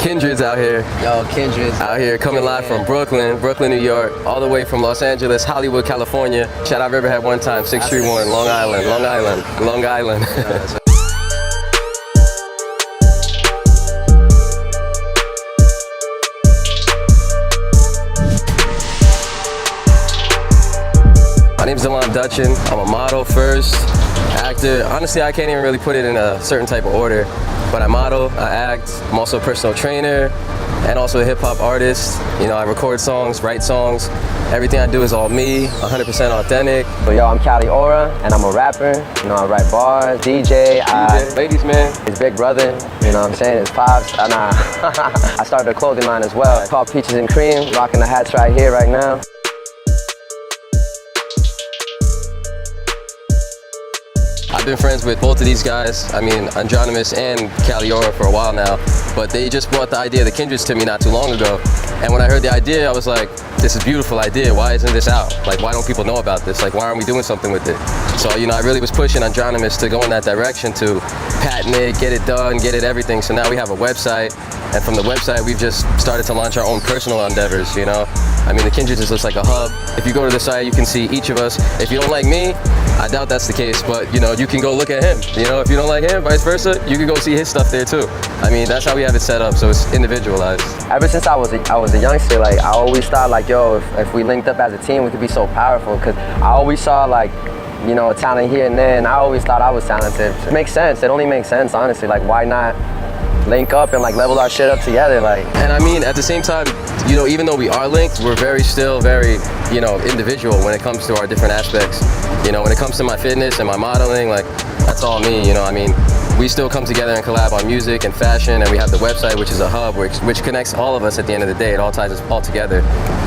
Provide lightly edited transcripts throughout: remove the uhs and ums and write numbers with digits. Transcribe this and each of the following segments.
Kindrids out here. Yo, Kindrids. Out here coming live from Brooklyn, New York, all the way from Los Angeles, Hollywood, California. Shout out Riverhead one time, 631, Long Island. My name's Dutchin. I'm a model first, actor. Honestly, I can't even really put it in a certain type of order, but I model, I act. I'm also a personal trainer and also a hip hop artist. You know, I record songs, write songs. Everything I do is all me, 100% authentic. So yo, I'm Cali Aura, and I'm a rapper. You know, I write bars, DJ. Ladies, man. His big brother, you know what I'm saying? His pops. I started a clothing line as well. It's called Peaches and Cream. Rocking the hats right here, right now. I've been friends with both of these guys, I mean Andronimus and Cali Aura for a while now, but they just brought the idea of the Kindrids to me not too long ago. And when I heard the idea, I was like, this is a beautiful idea, why isn't this out? Like, why don't people know about this? Like, why aren't we doing something with it? So, you know, I really was pushing Andronimus to go in that direction, to patent it, get it done, get it everything. So now we have a website, and from the website, we've just started to launch our own personal endeavors, you know? I mean, the Kindrids is just like a hub. If you go to the site, you can see each of us. If you don't like me, I doubt that's the case, but you know, you can go look at him. You know, if you don't like him, vice versa, you can go see his stuff there too. I mean, that's how we have it set up, so it's individualized. Ever since I was a youngster, like I always thought like, yo, if we linked up as a team, we could be so powerful. Cause I always saw like, you know, talent here and there, and I always thought I was talented. It makes sense. It only makes sense, honestly. Like, why not link up and like level our shit up together? Like, and I mean, at the same time, you know, even though we are linked, we're still very, you know, individual when it comes to our different aspects. You know, when it comes to my fitness and my modeling, like, that's all me, you know. I mean, we still come together and collab on music and fashion, and we have the website, which is a hub, which connects all of us at the end of the day. It all ties us all together.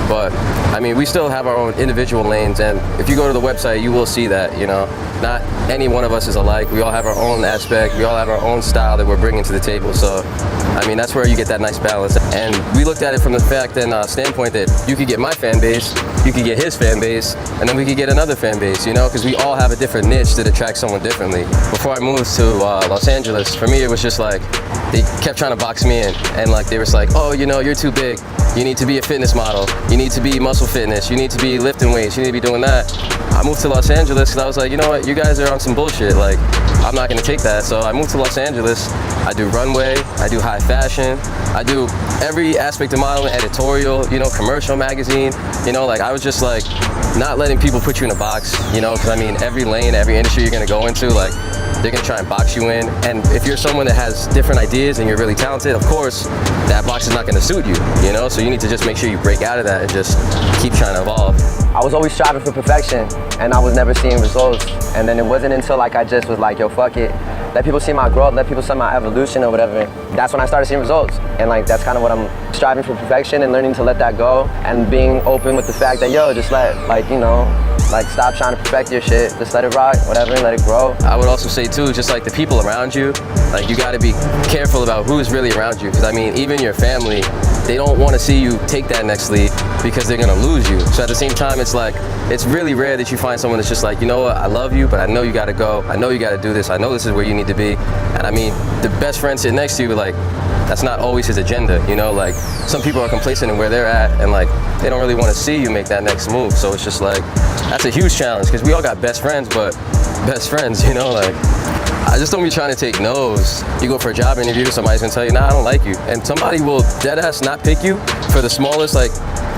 But, I mean, we still have our own individual lanes, and if you go to the website, you will see that, you know. Not any one of us is alike. We all have our own aspect. We all have our own style that we're bringing to the table. So, I mean, that's where you get that nice balance. And we looked at it from the fact and standpoint that you could get my fan base, you could get his fan base, and then we could get another fan base, you know, because we all have a different niche that attracts someone differently. Before I moved to Los Angeles, for me it was just like, they kept trying to box me in, and like they were like, oh, you know, you're too big, you need to be a fitness model, you need to be muscle fitness, you need to be lifting weights, you need to be doing that. I moved to Los Angeles because I was like, you know what, you guys are on some bullshit, like, I'm not gonna take that. So I moved to Los Angeles. I do runway, I do high fashion, I do every aspect of modeling, editorial, you know, commercial magazine, you know, like I was just like, not letting people put you in a box, you know, because I mean, every lane, every industry you're gonna go into, like, they're gonna try and box you in. And if you're someone that has different ideas and you're really talented, of course, that box is not gonna suit you, you know? So you need to just make sure you break out of that and just keep trying to evolve. I was always striving for perfection, and I was never seeing results. And then it wasn't until like I just was like, yo, fuck it. Let people see my growth, let people see my evolution or whatever. That's when I started seeing results. And like, that's kind of what I'm striving for, perfection, and learning to let that go, and being open with the fact that, yo, just let, like, you know, like, stop trying to perfect your shit. Just let it rock, whatever, and let it grow. I would also say too, just like the people around you, like, you gotta be careful about who's really around you. Because I mean, even your family, they don't want to see you take that next leap because they're gonna lose you. So at the same time, it's like, it's really rare that you find someone that's just like, you know what, I love you, but I know you gotta go. I know you gotta do this. I know this is where you need to be. And I mean, the best friend sitting next to you, like, that's not always his agenda, you know? Like, some people are complacent in where they're at, and like, they don't really want to see you make that next move. So it's just like, that's a huge challenge, because we all got best friends, but best friends, you know? Like, I just don't be trying to take no's. You go for a job interview, somebody's gonna tell you, nah, I don't like you. And somebody will deadass not pick you for the smallest, like,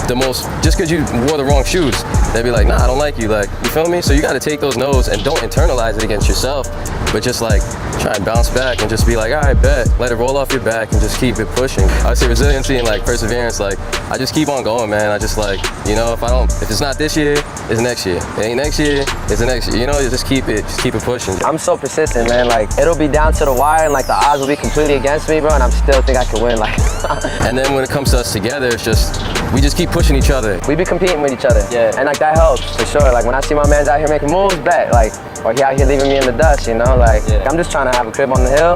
the most, just because you wore the wrong shoes. They'd be like, nah, I don't like you, like, you feel me? So you gotta take those no's and don't internalize it against yourself, but just like, try and bounce back and just be like, all right, bet. Let it roll off your back and just keep it pushing. I would say resiliency and like perseverance, like, I just keep on going, man. I just like, you know, if it's not this year, it's next year. It ain't next year, it's the next year. You know, you just keep it pushing. I'm so persistent, man. Like, it'll be down to the wire, and like the odds will be completely against me, bro, and I still think I can win, like. And then when it comes to us together, it's just, we just keep pushing each other. We be competing with each other. Yeah. And like, that helps, for sure. Like, when I see my man's out here making moves, bet, like, or he out here leaving me in the dust, you know? Like, I'm just trying to have a crib on the hill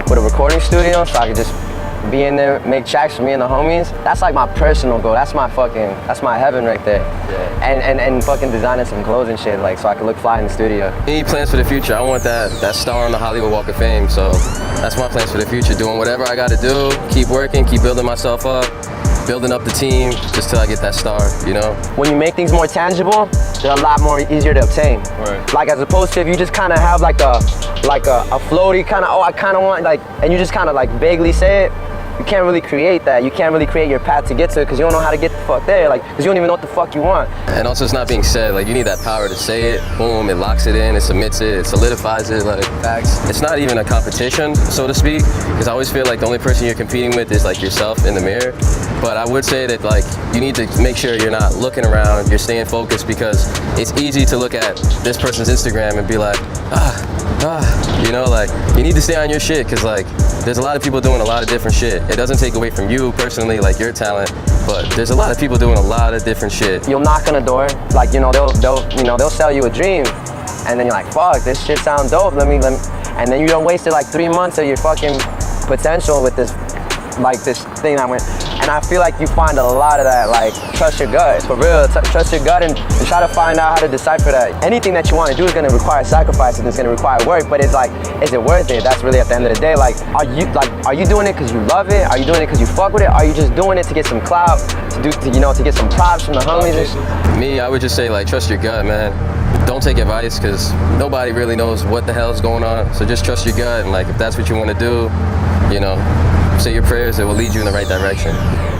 with a recording studio so I can just being there, make tracks for me and the homies, that's like my personal goal. That's my heaven right there. Yeah. And fucking designing some clothes and shit, like, so I can look fly in the studio. Any plans for the future? I want that star on the Hollywood Walk of Fame, so that's my plans for the future. Doing whatever I gotta do, keep working, keep building myself up, building up the team, just till I get that star, you know? When you make things more tangible, they're a lot more easier to obtain. Right. Like, as opposed to if you just kind of have like a floaty kind of, oh, I kind of want, like, and you just kind of like vaguely say it, you can't really create that. You can't really create your path to get to it because you don't know how to get the fuck there, like, because you don't even know what the fuck you want. And also, it's not being said. Like, you need that power to say it. Boom, it locks it in, it submits it, it solidifies it. Like, Facts. it's not even a competition, so to speak, because I always feel like the only person you're competing with is like yourself in the mirror. But I would say that, like, you need to make sure you're not looking around, you're staying focused, because it's easy to look at this person's Instagram and be like, you know, like, you need to stay on your shit, because, like, there's a lot of people doing a lot of different shit. It doesn't take away from you personally, like your talent, but there's a lot of people doing a lot of different shit. You'll knock on a door, like, you know, they'll sell you a dream, and then you're like, fuck, this shit sounds dope, let me, and then you don't waste like 3 months of your fucking potential with this thing I went. And I feel like you find a lot of that, like, trust your gut, for real, trust your gut and try to find out how to decipher that. Anything that you want to do is going to require sacrifice and it's going to require work, but it's like, is it worth it? That's really at the end of the day, like, are you doing it because you love it? Are you doing it because you fuck with it? Are you just doing it to get some clout, to get some props from the homies and shit? Me, I would just say, like, trust your gut, man. Don't take advice, because nobody really knows what the hell is going on, so just trust your gut, and, like, if that's what you want to do, you know, say your prayers, it will lead you in the right direction.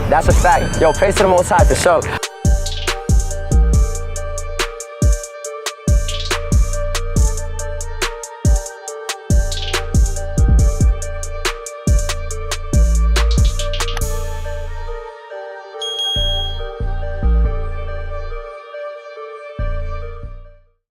That's a fact. Yo, praise to the Most High for sure.